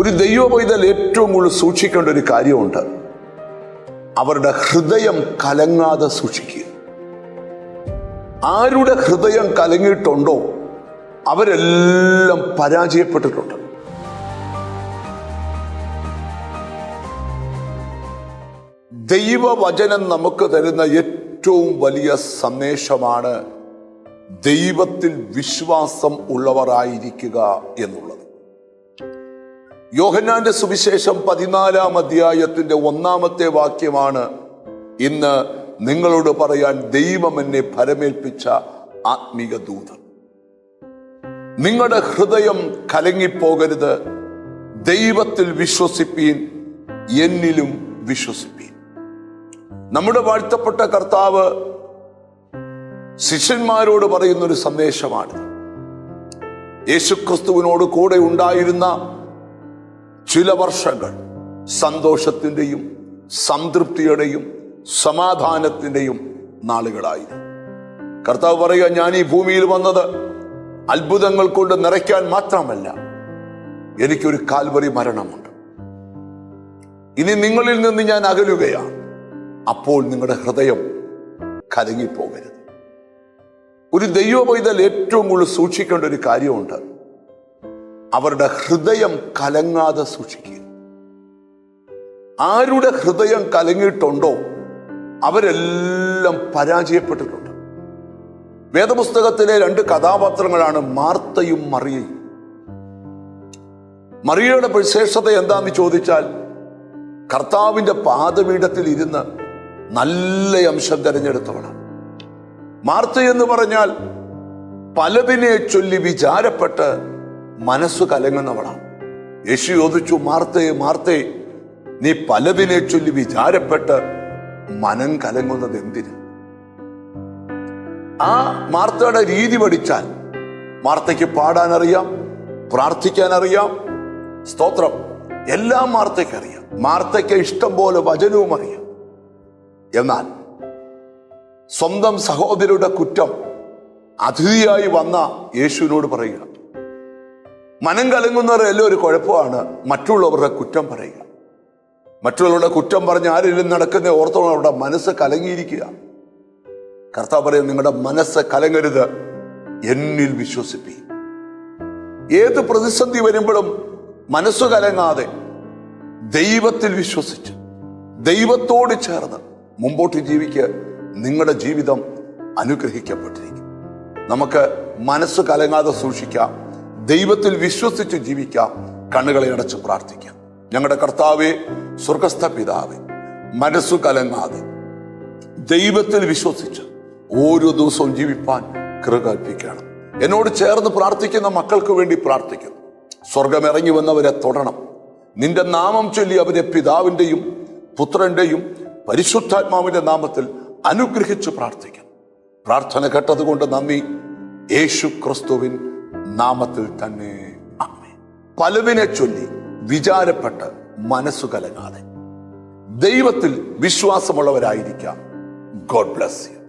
ഒരു ദൈവ പൈതൽ ഏറ്റവും കൂടുതൽ സൂക്ഷിക്കേണ്ട ഒരു കാര്യമുണ്ട്. അവരുടെ ഹൃദയം കലങ്ങാതെ സൂക്ഷിക്കുക. ആരുടെ ഹൃദയം കലങ്ങിയിട്ടുണ്ടോ അവരെല്ലാം പരാജയപ്പെട്ടിട്ടുണ്ട്. ദൈവവചനം നമുക്ക് തരുന്ന ഏറ്റവും വലിയ സന്ദേശമാണ് ദൈവത്തിൽ വിശ്വാസം ഉള്ളവരായിരിക്കുക എന്നുള്ളത്. യോഹന്നാന്റെ സുവിശേഷം 14-ാം അധ്യായത്തിന്റെ 1-ാമത്തെ വാക്യമാണ് ഇന്ന് നിങ്ങളോട് പറയാൻ ദൈവം എന്നെ ഫലമേൽപ്പിച്ച ആത്മീക ദൂതൻ. നിങ്ങളുടെ ഹൃദയം കലങ്ങിപ്പോകരുത്. ദൈവത്തിൽ വിശ്വസിപ്പീൻ, എന്നിലും വിശ്വസിപ്പീൻ. നമ്മുടെ വാഴ്ത്തപ്പെട്ട കർത്താവ് ശിഷ്യന്മാരോട് പറയുന്നൊരു സന്ദേശമാണ്. യേശുക്രിസ്തുവിനോട് കൂടെ ഉണ്ടായിരുന്ന ചില വർഷങ്ങൾ സന്തോഷത്തിന്റെയും സംതൃപ്തിയുടെയും സമാധാനത്തിന്റെയും നാളുകളായിരുന്നു. കർത്താവ് പറയുക, ഞാൻ ഈ ഭൂമിയിൽ വന്നത് അത്ഭുതങ്ങൾ കൊണ്ട് നിറയ്ക്കാൻ മാത്രമല്ല, എനിക്കൊരു കാൽവറി മരണമുണ്ട്. ഇനി നിങ്ങളിൽ നിന്ന് ഞാൻ അകലുകയാണ്. അപ്പോൾ നിങ്ങളുടെ ഹൃദയം കലങ്ങിപ്പോകരുത്. ഒരു ദൈവ പൈതൽ ഏറ്റവും കൂടുതൽ സൂക്ഷിക്കേണ്ട ഒരു കാര്യമുണ്ട്. അവരുടെ ഹൃദയം കലങ്ങാതെ സൂക്ഷിക്കുക. ആരുടെ ഹൃദയം കലങ്ങിയിട്ടുണ്ടോ അവരെല്ലാം പരാജയപ്പെട്ടിട്ടുണ്ട്. വേദപുസ്തകത്തിലെ 2 കഥാപാത്രങ്ങളാണ് മാർത്തയും മറിയയും. മറിയയുടെ വിശേഷത എന്താന്ന് ചോദിച്ചാൽ, കർത്താവിന്റെ പാദപീഠത്തിൽ ഇരുന്ന് നല്ല അംശം തിരഞ്ഞെടുത്തവളാണ്. മാർത്ത എന്ന് പറഞ്ഞാൽ പലതിനെ ചൊല്ലി വിചാരപ്പെട്ട് മനസ്സു കലങ്ങുന്നവളാണ്. യേശു ചോദിച്ചു, മാർത്തയെ മാർത്തേ, നീ പലതിനെ ചൊല്ലി വിചാരപ്പെട്ട് മനം കലങ്ങുന്നത് എന്തിന്? ആ മാർത്തയുടെ രീതി പഠിച്ചാൽ മാർത്തയ്ക്ക് പാടാൻ അറിയാം, പ്രാർത്ഥിക്കാൻ അറിയാം, സ്തോത്രം, എല്ലാം മാർത്തയ്ക്ക് അറിയാം. മാർത്തയ്ക്ക് ഇഷ്ടം പോലെ വചനവും അറിയാം. എന്നാൽ സ്വന്തം സഹോദരിയുടെ കുറ്റം അതിഥിയായി വന്ന യേശുവിനോട് പറയുക. മനം കലങ്ങുന്നവരെല്ലാം ഒരു കുഴപ്പമാണ് മറ്റുള്ളവരുടെ കുറ്റം പറയുക. മറ്റുള്ളവരുടെ കുറ്റം പറഞ്ഞ് ആരെങ്കിലും നടക്കുന്ന ഓർത്തോളം അവരുടെ മനസ്സ് കലങ്ങിയിരിക്കുക. കർത്താവ് പറയും, നിങ്ങളുടെ മനസ്സ് കലങ്ങരുത്, എന്നിൽ വിശ്വസിപ്പി. ഏത് പ്രതിസന്ധി വരുമ്പോഴും മനസ്സു കലങ്ങാതെ ദൈവത്തിൽ വിശ്വസിച്ച് ദൈവത്തോട് ചേർന്ന് മുമ്പോട്ട് ജീവിക്കുക. നിങ്ങളുടെ ജീവിതം അനുഗ്രഹിക്കപ്പെട്ടിരിക്കും. നമുക്ക് മനസ്സ് കലങ്ങാതെ സൂക്ഷിക്കാം, ദൈവത്തിൽ വിശ്വസിച്ച് ജീവിക്കാം, കണ്ണുകളെ അടച്ച് പ്രാർത്ഥിക്കാം. ഞങ്ങളുടെ കർത്താവേ, സ്വർഗസ്ഥ പിതാവേ, മനസ്സു കലങ്ങാതെ ദൈവത്തിൽ വിശ്വസിച്ച് ഓരോ ദിവസവും ജീവിപ്പാൻ കൃപ കൽപ്പിക്കണം. എന്നോട് ചേർന്ന് പ്രാർത്ഥിക്കുന്ന മക്കൾക്ക് വേണ്ടി പ്രാർത്ഥിക്കുന്നു. സ്വർഗം ഇറങ്ങി വന്നവരെ തൊടണം. നിന്റെ നാമം ചൊല്ലി അവരെ പിതാവിന്റെയും പുത്രന്റെയും പരിശുദ്ധാത്മാവിന്റെ നാമത്തിൽ അനുഗ്രഹിച്ച് പ്രാർത്ഥിക്കുന്നു. പ്രാർത്ഥന കേട്ടതുകൊണ്ട് നന്ദി. യേശു ക്രിസ്തുവിൻ നാമത്തിൽ തന്നെ ആമേൻ. പലതിനെ ചൊല്ലി വിചാരപ്പെട്ട് മനസ്സു കലങ്ങാതെ ദൈവത്തിൽ വിശ്വാസമുള്ളവരായിരിക്കാം. God bless you.